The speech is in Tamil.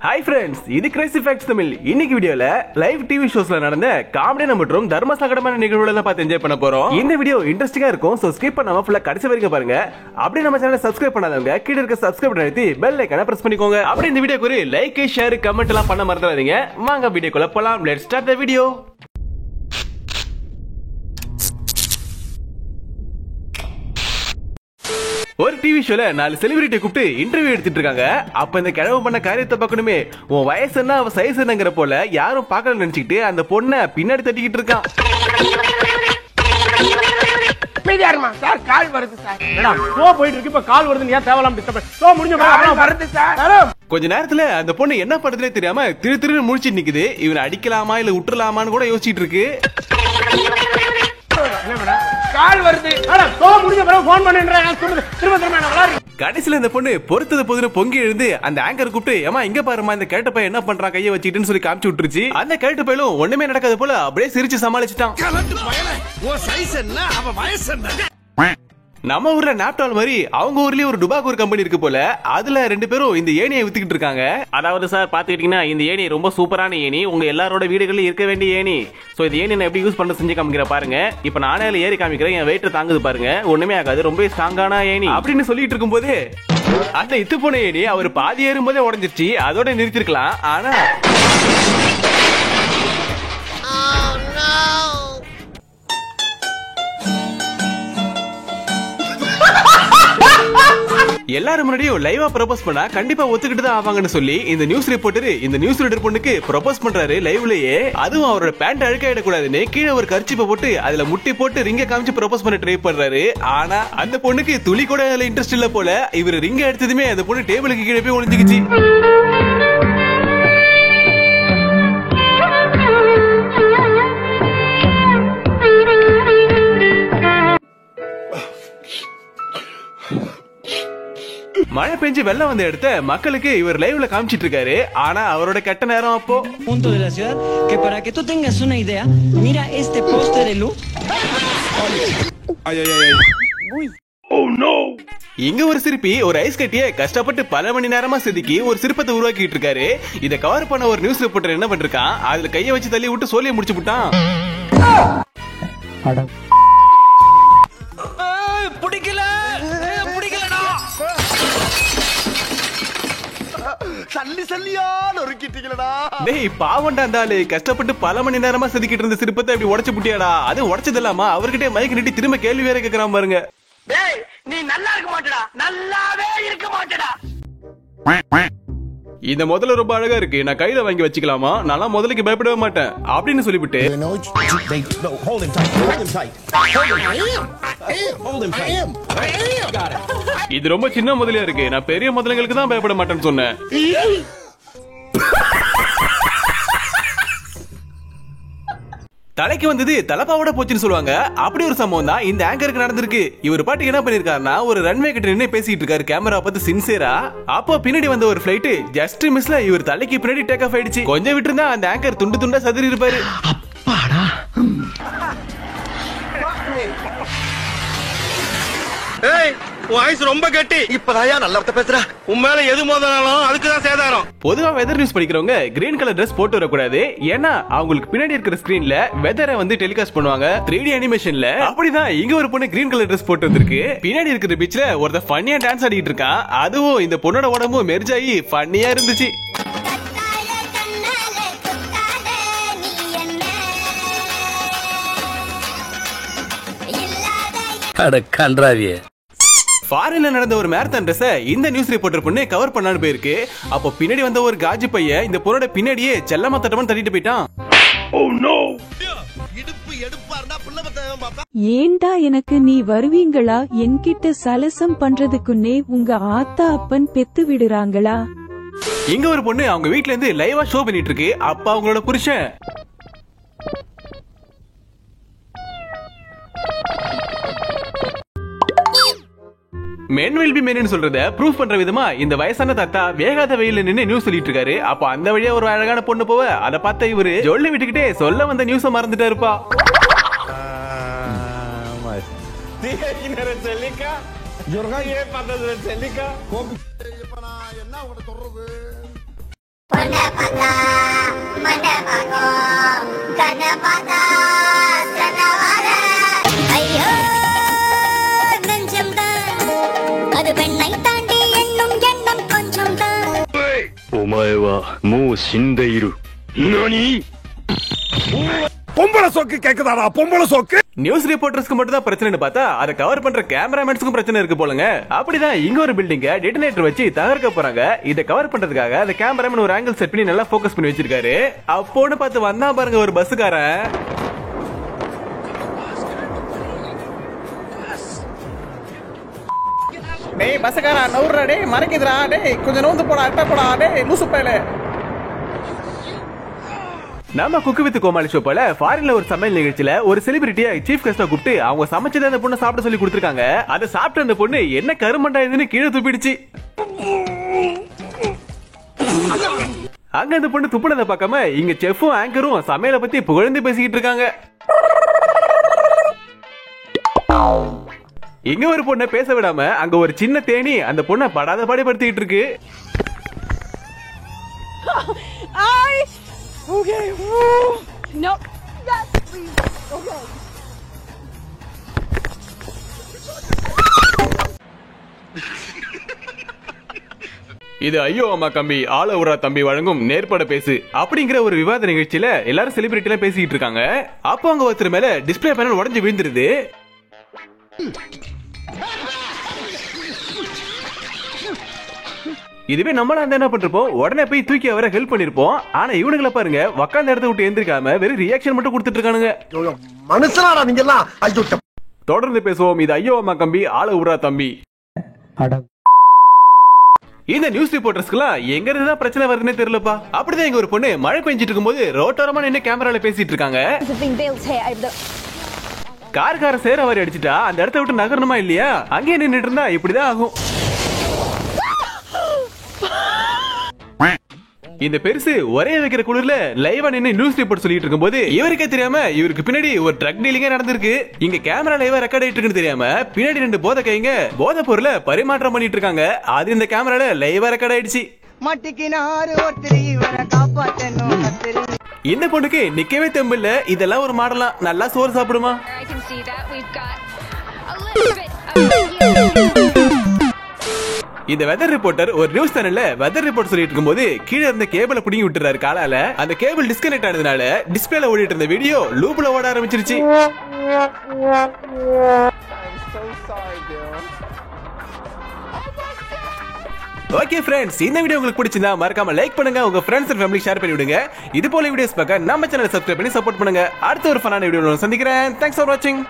Hi friends, இது கிரேசி ஃபேக்ட்ஸ் தமிழ். இன்னைக்கு வீடியோல லைவ் டிவி ஷோஸ்ல நடந்த காமெடியான மற்றும் தர்ம சங்கடமான நிகழ்வுகளை பார்த்து என்ஜாய் பண்ண போறோம். இந்த வீடியோ இன்ட்ரெஸ்டிங்கா இருக்கும். சோ ஸ்கிப் பண்ணாம ஃபுல்லா கடைசி வரைக்கும் பாருங்க. அப்படியே நம்ம சேனலை சப்ஸ்கிரைப் பண்ணாதவங்க கீழ இருக்க சப்ஸ்கிரைப் பட்டன் அழுத்தி பெல் ஐகானை பிரஸ் பண்ணிக்கோங்க. அப்படியே இந்த வீடியோக்கு ஒரு லைக், ஷேர், கமெண்ட் எல்லாம் பண்ண மறந்துடாதீங்க. வாங்க வீடியோக்குள்ள போலாம். Let's start the video. ஒரு டிவி ஷோல 4 செலிபிரிட்டி கூப்பிட்டு இன்டர்வியூ எடுத்துட்டு இருக்காங்க. அப்ப இந்த கிழவு பண்ண காரியத்தை பார்க்கணுமே, உன் வயசு என்ன அவ சைஸ் என்னங்கிற போல யாரும் பார்க்கல நினைச்சிட்டு அந்த பொண்ணை பின்னாடி தட்டிக்கிட்டு இருக்கான். சார் கால் வருது சார். மேடம் ஷோ போயிட்டு இருக்கு, இப்ப கால் வருது. ஏன் தேவலாம் டிஸ்டர்ப்? ஷோ முடிஞ்ச அப்புறம் வருது சார். கொஞ்ச நேரத்துல அந்த பொண்ணு என்ன பண்றதுனே தெரியாம திரு முழிச்சிட்டு நிக்குது. இவனை அடிக்கலாமா இல்ல விட்டுறலாமான்னு கூட யோசிச்சிட்டு இருக்கு. கால் வருது மேடம், ஷோ முடிஞ்ச அப்புறம் ஃபோன் பண்ணுன்றேன். திரும்ப நான் கடைசில இந்த பொண்ணு பொறுத்தது பொதுன்னு பொங்கி எழுந்து அந்த ஆங்கர் கூப்பிட்டு, ஏமா இங்க பாருமா இந்த கேட்ட பையன் என்ன பண்றான் கையை வச்சுக்கிட்டுன்னு சொல்லி காமிச்சு விட்டுருச்சு. அந்த கேட்ட பையலும் ஒண்ணுமே நடக்காத போல அப்படியே சிரிச்சு சமாளிச்சுட்டான். நம்ம ஊர்ல நாப்டால் மாதிரி அவங்க ஊர்லயே ஒரு டுபாக் ஒரு கம்பெனி இருக்கு போல. அதுல 2 பேரும் இந்த ஏணியை வித்துக்கிட்டு இருக்காங்க. அதாவது சார் பாத்துக்கிட்டீங்கன்னா இந்த ஏணி ரொம்ப சூப்பரான ஏணி, உங்க எல்லாரோட வீடுகளில் இருக்க வேண்டிய ஏணி. சோ இந்த ஏணி நான் எப்படி யூஸ் பண்ண செஞ்சு காமிக்கிற பாருங்க. இப்ப நானே ஏறி காமிக்கிறேன், என் வெயிட் தாங்குது பாருங்க, ஒண்ணுமே ஆகாது, ரொம்ப ஸ்ட்ராங்கான ஏணி அப்படின்னு சொல்லிட்டு இருக்கும் போது அந்த இத்து போன ஏணி அவர் பாதி ஏறும் போதே உடஞ்சிருச்சு. அதோட நிறுத்திருக்கலாம். ஆனா எல்லாரும் முன்னாடியும் லைவா ப்ரொபோஸ் பண்ணா கண்டிப்பா ஒத்துக்கிட்டு தான் ஆவாங்கன்னு சொல்லி இந்த நியூஸ் ரீடர் பொண்ணுக்கு ப்ரொபோஸ் பண்றாரு லைவ்லயே. அதுவும் அவரோட பேண்ட் அழுக்காயிட கூடாதுன்னு கீழே ஒரு கர்ச்சிப்பை போட்டு அதுல முட்டி போட்டு ரிங்க காமிச்சு ப்ரொபோஸ் பண்ண ட்ரை பண்றாரு. ஆனா அந்த பொண்ணுக்கு துளி கூட அதுல இன்ட்ரெஸ்ட் இல்ல போல. இவர் ரிங்க எடுத்ததுமே அந்த பொண்ணு டேபிளுக்கு கீழே போய் ஒளிஞ்சுக்கிச்சு. மழை பெஞ்சு வெள்ளம் வந்த இடத்த மக்களுக்கு இவர் லைவ்ல காமிச்சிட்டு இருக்காரு. ஆனா அவரோட கெட்ட நேரம் அப்போ. punto de la ciudad que para que tú tengas una idea, mira este poste de luz. Oh no! இங்க ஒரு சிற்பி ஒரு ஐஸ் கட்டிய கஷ்டப்பட்டு பல மணி நேரமா செதுக்கி ஒரு சிற்பத்தை உருவாக்கிட்டு இருக்காரு. இத கவர் பண்ண ஒரு நியூஸ் ரிப்போர்ட்டர் என்ன பண்ணிருக்கான், அதுல கைய வச்சு தள்ளி விட்டு சோலியை முடிச்சு விட்டான். கஷ்டப்பட்டு பல மணி நேரமா செதுக்கிட்டு இருந்த சிற்பத்தை அப்படி உடைச்சு புட்டியாடா. அது உடைச்சது இல்லாம அவர்கிட்ட மைக் நீட்டி திரும்ப கேள்வி வேற கேக்குறான் பாருங்க. நீ நல்லா இருக்க மாட்டடா, நல்லாவே இருக்க மாட்டடா. இந்த முதல்ல ரொம்ப அழகா இருக்கு, நான் கையில வாங்கி வச்சுக்கலாமா, நான் முதலுக்கு பயப்படவே மாட்டேன் அப்படின்னு சொல்லிவிட்டு இது ரொம்ப சின்ன முதலியா இருக்கு, நான் பெரிய முதலைகளுக்கு தான் பயப்பட மாட்டேன்னு சொன்னேன். தலைக்கு வந்தது தலப்பாவோட போச்சுன்னு சொல்லுவாங்க. அப்படி ஒரு சம்பவம் தான் இந்த ஆங்கருக்கு நடந்திருக்கு. இவர் பாட்டுக்கு என்ன பண்ணிருக்காருன்னா ஒரு ரன்வே கிட்ட நின்னு பேசிட்டு இருக்காரு கேமரா பார்த்து சின்சியரா. அப்போ பின்னாடி வந்த ஒரு பிளைட் ஜஸ்ட் மிஸ்ல இவர் தலைக்கு பின்னாடி டேக் ஆஃப் ஆயிடுச்சு. கொஞ்சம் விட்டுருந்தா அந்த ஆங்கர் துண்டு துண்டா சதுரி இருப்பாரு. அப்பாடா. ரொம்ப கட்டி இப்பதான் நல்ல பேசுற. உண்மையில எது மோதனாலும் அதுக்குதான் சேதாரம். பொதுவா வெதர் நியூஸ் படிக்கிறவங்க கிரீன் கலர் ட்ரெஸ் போட்டு வரக்கூடாது. ஏன்னா அவங்களுக்கு பின்னாடி இருக்கிற ஸ்கிரீன்ல வெதரை வந்து டெலிகாஸ்ட் பண்ணுவாங்க 3D அனிமேஷன்ல. அப்படிதான் இங்க ஒரு பொண்ணு கிரீன் கலர் ட்ரெஸ் போட்டு வந்திருக்கு. பின்னாடி இருக்கிற பீச்ல ஒருத்தர் ஃபன்னியா டான்ஸ் ஆடிட்டு இருக்கான். அதுவும் இந்த பொண்ணோட உடம்பும் மெர்ஜ் ஆகி ஃபன்னியா இருந்துச்சு. ஃபாரின்ல நடந்த ஒரு மேரத்தான் ட்ரெஸ் இந்த நியூஸ் ரிப்போர்ட்டர் பொண்ணு கவர் பண்ணான்னு போயிருக்கு. அப்போ பின்னாடி வந்த ஒரு காஜி பையன் இந்த பொண்ணோட பின்னாடியே செல்லமா தட்டமா தட்டிட்டு போயிட்டான். ஏண்டா எனக்கு நீ வருவீங்களா, என்கிட்ட சலசம் பண்றதுக்குன்னே உங்க ஆத்தா அப்பன் பெத்து விடுறாங்களா. இங்க ஒரு பொண்ணு அவங்க வீட்ல இருந்து லைவா ஷோ பண்ணிட்டு இருக்கு. அப்ப அவங்களோட புருஷன் men will be men சொல்றத ப்ரூஃப் பண்ற விதமா இந்த வயசான தாத்தா வேகாத வெயில நின்னு நியூஸ் சொல்லிட்டு இருக்காரு. அப்ப அந்த வழியா ஒரு அழகான பொண்ணு போவ அத பார்த்த இவரு ஜொல்லி விட்டுக்கிட்டே சொல்ல வந்த நியூஸ மறந்துட்டா இருப்பா. பொம்பளை சொக்கு கேக்குதாடா பொம்பளை சொக்கு. நியூஸ் ரிப்போர்ட்டர்ஸ்க்கு மட்டும் தான் பிரச்சனைன்னு பார்த்தா அதை கவர் பண்ற கேமராமேன்ஸ்க்கும் பிரச்சனை இருக்கு போலங்க. அப்படிதான் இங்க ஒரு பில்டிங்க டெட்டனேட்டர் வச்சு தகர்க்க போறாங்க. இதை கவர் பண்றதுக்காக அந்த கேமராமேன் ஒரு ஆங்கிள் செட் பண்ணி நல்லா ஃபோக்கஸ் பண்ணி வச்சிருக்காரு. அப்போன்னு பார்த்து வந்தா பாருங்க ஒரு பஸ்ஸுக்காரன். டேய் பஸ்ஸுக்காரா நவுறா, டேய் மறைக்குதுடா, டேய் கொஞ்சம் நவுந்து போடா, அட்டா போடா, டேய் லூசு பயல. நம்ம குக்கு வித் கோமாளி ஷோ போல ஃபாரின்ல ஒரு சமையல் நிகழ்ச்சியில ஒரு செலிபிரிட்டியா சீஃப் கெஸ்டா கூப்பிட்டு அவங்க சமைச்சதை அந்த பொண்ணு சாப்பிட சொல்லி கொடுத்திருக்காங்க. அதை சாப்பிட்ட அந்த பொண்ணு என்ன கருமண்டா இதுன்னு கீழே துப்பிடுச்சு. அங்க அந்த பொண்ணு துப்புனதை பார்க்காம இங்க செஃப்பும் ஆங்கரும் சமையலை பத்தி புகழ்ந்து பேசிக்கிட்டு இருக்காங்க. இங்க ஒரு பொண்ணை பேச விடாம அங்க ஒரு சின்ன தேனி அந்த பொண்ணை படாத பாடுபடுத்திட்டு இருக்கு. Okay. No. Yes, please. Okay. இது ஐயோ அம்மா கம்பி ஆள உரா தம்பி வழங்கும் நேர்பட பேசு அப்படிங்கிற ஒரு விவாத நிகழ்ச்சியில எல்லாரும் செலிபிரிட்டி எல்லாம் பேசிக்கிட்டு இருக்காங்க. அப்போ அங்க ஒருத்தர் மேல டிஸ்பிளே பேனல் உடைஞ்சு விழுந்துருது. இதுவே நம்மள அந்த என்ன பண்றோம், உடனே போய் தூக்கி அவரை ஹெல்ப் பண்ணிருப்போம். ஆனா இவனுங்களை பாருங்க உக்காந்த இடத்த விட்டு எந்திரிக்காம வெறும் ரியாக்ஷன் மட்டும் கொடுத்துட்டு இருக்கானுங்க. மனுஷனாடா நீங்க எல்லாம். ஐயோ தொடர்ந்து பேசுவோம். இது ஐயோ அம்மா கம்பி ஆள உரா தம்பி. இந்த நியூஸ் ரிப்போர்ட்டர்ஸ்க்குலாம் எங்க இருந்து தான் பிரச்சனை வருதுன்னே தெரியலப்பா. அப்படிதான் எங்க ஒரு பொண்ணு மழை பெஞ்சிட்டு இருக்கும்போது ரோட்டோரமா நின்று கேமரால பேசிட்டு இருக்காங்க. கார்கார சேர வாரி அடிச்சுட்டா அந்த இடத்த விட்டு நகரணுமா இல்லையா? அங்கேயே நின்றுட்டு இருந்தா இப்படிதான் ஆகும். இந்த பெருசு ஒரே வைக்கிற குளிர்ல லைவா நின்னு நியூஸ் ரிப்போர்ட் சொல்லிட்டு இருக்கும்போது இவருக்கே தெரியாம இவருக்கு பின்னாடி ஒரு ட்ரக் டீலிங்கே நடந்திருக்கு. இங்க கேமரா லைவா ரெக்கார்ட் ஆயிட்டு இருக்குன்னு தெரியாம பின்னாடி ரெண்டு போதை கைங்க போதை பொருளை பரிமாற்றம் பண்ணிட்டு இருக்காங்க. அது இந்த கேமரால லைவா ரெக்கார்ட் ஆயிடுச்சு. இந்த பொண்ணுக்கு நிக்கவே தெம்பில்ல. இதெல்லாம் ஒரு மாடலா நல்லா சோறு சாப்பிடுமா? இந்த வெதர் ரிப்போர்ட்டர் ஒரு நியூஸ் சேனல்ல வெதர் ரிப்போர்ட் சொல்லிட்டு இருக்கும்போது கீழே இருந்த கேபிளை புடிங்கி விட்டுறாரு காலால. அந்த கேபிள் டிஸ்கனெக்ட் ஆனதுனால டிஸ்பிளேல ஓடிட்டு இருந்த வீடியோ லூப்ல ஓட ஆரம்பிச்சிருச்சு. ஓகே ஃப்ரெண்ட்ஸ், இந்த வீடியோ உங்களுக்கு பிடிச்சிருந்தா மறக்காம லைக் பண்ணுங்க, உங்க ஃப்ரெண்ட்ஸ் அண்ட் ஃபேமிலி ஷேர் பண்ணி விடுங்க. இது போல வீடியோஸ் பார்க்க நம்ம சேனலை சப்ஸ்கிரைப் பண்ணி சப்போர்ட் பண்ணுங்க. அடுத்த ஒரு ஃபன்னான வீடியோல சந்திக்கிறேன். தேங்க்ஸ் ஃபார் வாட்சிங்.